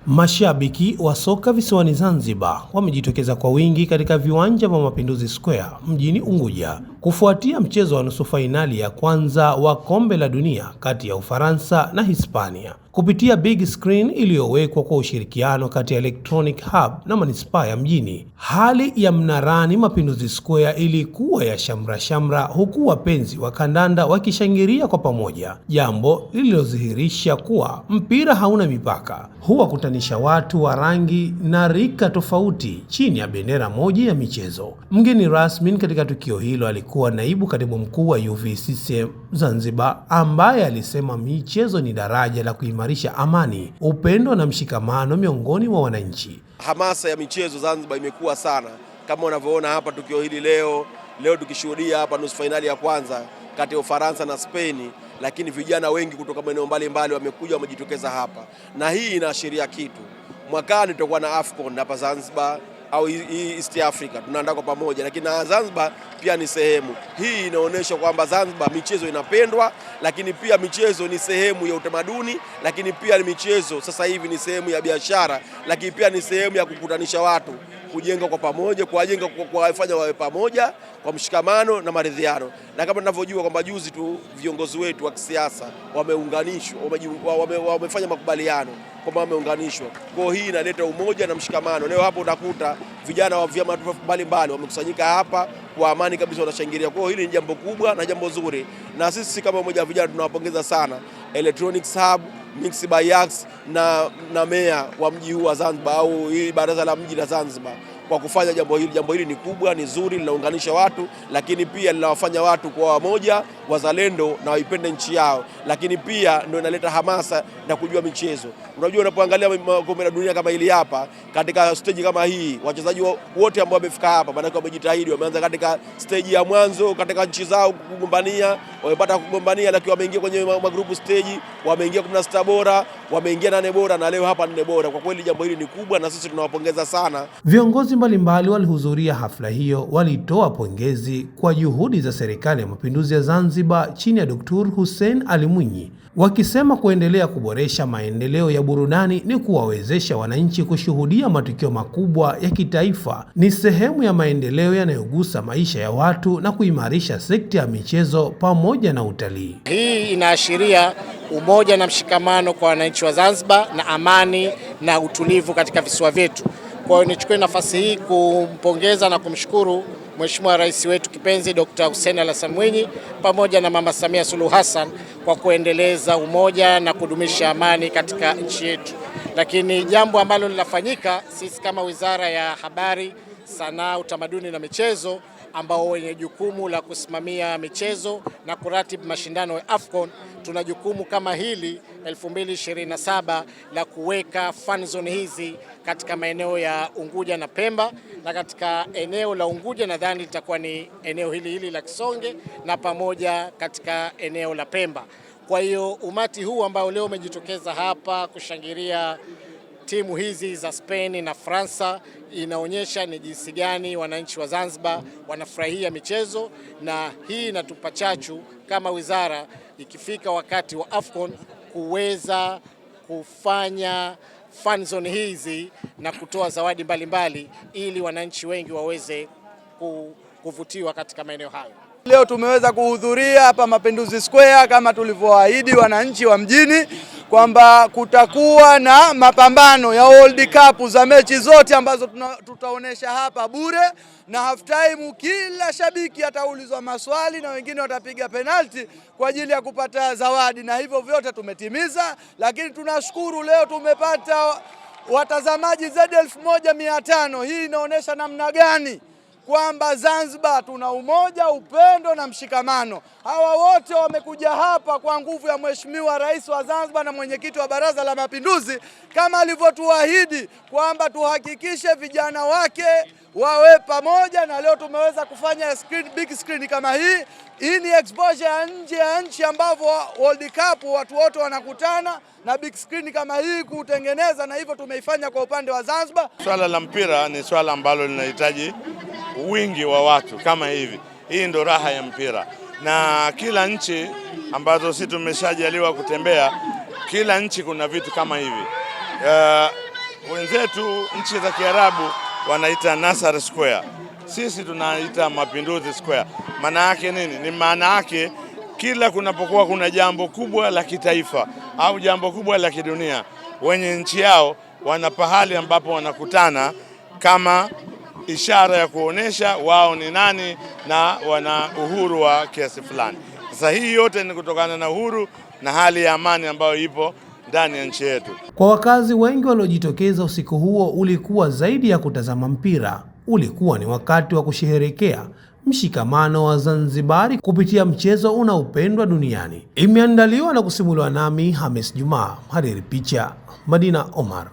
Mashabiki wa soka visiwani Zanzibar wamejitokeza kwa wingi katika viwanja vya Mapinduzi Square mjini Unguja kufuatia mchezo wa nusu fainali ya kwanza wa Kombe la Dunia kati ya Ufaransa na Hispania. Kupitia big screen iliyowekwa kwa ushirikiano kati ya Electronic Hub na Manispaa ya Mjini, hali ya mnarani Mapinduzi Square ilikuwa ya shamra huku wapenzi wa kandanda wakishangilia kwa pamoja, jambo lililodhihirisha kuwa mpira hauna mipaka, huwakutanisha watu wa rangi na rika tofauti chini ya bendera moja ya michezo. Mgeni rasmi katika tukio hilo alikuwa naibu katibu mkuu wa UVCCM Zanzibar, ambaye alisema michezo ni daraja la kuimarisha amani, upendo na mshikamano miongoni mwa wananchi. Hamasa ya michezo Zanzibar imekuwa sana, kama unavyoona hapa tukio hili leo tukishuhudia hapa nusu fainali ya kwanza kati ya Ufaransa na Spain, lakini vijana wengi kutoka maeneo mbalimbali wamekuja, wamejitokeza hapa, na hii inaashiria kitu. Mwakani tutakuwa na AFCON hapa Zanzibar au East Africa, tunaandaa kwa pamoja, lakini na Zanzibar pia ni sehemu. Hii inaonyesha kwamba Zanzibar michezo inapendwa, lakini pia michezo ni sehemu ya utamaduni, lakini pia michezo sasa hivi ni sehemu ya biashara, lakini pia ni sehemu ya kukutanisha watu, kujenga kwa pamoja, kuwafanya wawe pamoja kwa mshikamano na maridhiano. Na kama tunavyojua kwamba juzi tu viongozi wetu wa kisiasa wameunganishwa, wamefanya makubaliano kwamba wameunganishwa. Kwa hii inaleta umoja na mshikamano. Leo hapo utakuta vijana wa vyama mbalimbali wamekusanyika hapa kwa amani kabisa, wanashangilia. Kwa hili ni jambo kubwa na jambo zuri, na sisi kama umoja wa vijana tunawapongeza sana Electronics Hub, Mixx by Yaks na meya wa mji huu wa Zanzibar au hii baraza la mji la Zanzibar kwa kufanya jambo hili. Jambo hili ni kubwa, ni zuri, linaunganisha watu, lakini pia linawafanya watu kwa wamoja, wazalendo na waipende nchi yao, lakini pia ndio inaleta hamasa na kujua michezo. Unajua, unapoangalia Kombe la Dunia kama hili hapa, katika stage kama hii, wachezaji wote ambao wamefika hapa maana wamejitahidi, wameanza katika stage ya mwanzo katika nchi zao kugombania, wamepata kugombania, lakini wameingia kwenye magrupu stage, wameingia 16 bora, wameingia 8 bora, na leo hapa 4 bora. Kwa kweli jambo hili ni kubwa na sisi tunawapongeza sana. Viongozi mbalimbali walihudhuria hafla hiyo walitoa pongezi kwa juhudi za Serikali ya Mapinduzi ya Zanzibar chini ya Dr. Hussein Ali Mwinyi, wakisema kuendelea kuboresha maendeleo ya burudani ni kuwawezesha wananchi kushuhudia matukio makubwa ya kitaifa, ni sehemu ya maendeleo yanayogusa maisha ya watu na kuimarisha sekta ya michezo pamoja na utalii. Hii inaashiria umoja na mshikamano kwa wananchi wa Zanzibar na amani na utulivu katika visiwa vyetu. Kwa hiyo nichukue nafasi hii kumpongeza na kumshukuru Mheshimiwa Rais wetu kipenzi Dr. Hussein Ali Mwinyi pamoja na Mama Samia Suluhu Hassan kwa kuendeleza umoja na kudumisha amani katika nchi yetu. Lakini jambo ambalo linafanyika, sisi kama Wizara ya Habari, Sanaa, Utamaduni na Michezo ambao wenye jukumu la kusimamia michezo na kuratibu mashindano ya AFCON, tuna jukumu kama hili 2027 la kuweka fan zone hizi katika maeneo ya Unguja na Pemba, na katika eneo la Unguja nadhani litakuwa ni eneo hili la Kisonge na pamoja katika eneo la Pemba. Kwa hiyo umati huu ambao leo umejitokeza hapa kushangilia timu hizi za Spain na Fransa inaonyesha ni jinsi gani wananchi wa Zanzibar wanafurahia michezo, na hii inatupa chachu kama wizara, ikifika wakati wa AFCON kuweza kufanya fan zone hizi na kutoa zawadi mbalimbali ili wananchi wengi waweze kuvutiwa katika maeneo hayo. Leo tumeweza kuhudhuria hapa Mapinduzi Square kama tulivyoahidi wananchi wa mjini kwamba kutakuwa na mapambano ya World Cup za mechi zote ambazo tutaonesha hapa bure, na half time kila shabiki ataulizwa maswali na wengine watapiga penalti kwa ajili ya kupata zawadi, na hivyo vyote tumetimiza. Lakini tunashukuru leo tumepata watazamaji zaidi ya 1500. Hii inaonyesha namna gani kwamba Zanzibar tuna umoja, upendo na mshikamano. Hawa wote wamekuja hapa kwa nguvu ya Mheshimiwa Rais wa Zanzibar na mwenyekiti wa Baraza la Mapinduzi, kama alivyotuahidi kwamba tuhakikishe vijana wake wawe pamoja, na leo tumeweza kufanya big screen kama hii. Hii ni exposure ya nje ya nchi ambapo World Cup watu wote wanakutana, na big screen kama hii kutengeneza, na hivyo tumeifanya kwa upande wa Zanzibar. Swala la mpira ni swala ambalo linahitaji wingi wa watu kama hivi. Hii ndo raha ya mpira, na kila nchi ambazo sisi tumeshajaliwa kutembea, kila nchi kuna vitu kama hivi. wenzetu nchi za Kiarabu wanaita Nasser Square, sisi tunaita Mapinduzi Square. Maana yake nini? Ni maana yake kila kunapokuwa kuna jambo kubwa la kitaifa au jambo kubwa la kidunia, wenye nchi yao wana pahali ambapo wanakutana kama ishara ya kuonesha wao ni nani na wana uhuru wa kiasi fulani. Sasa hii yote ni kutokana na uhuru na hali ya amani ambayo ipo ndani ya nchi yetu. Kwa wakazi wengi waliojitokeza usiku huo, ulikuwa zaidi ya kutazama mpira. Ulikuwa ni wakati wa kusherehekea mshikamano wa Zanzibari kupitia mchezo unaopendwa duniani. Imeandaliwa na kusimuliwa nami Hamis Juma. Hariri picha Madina Omar.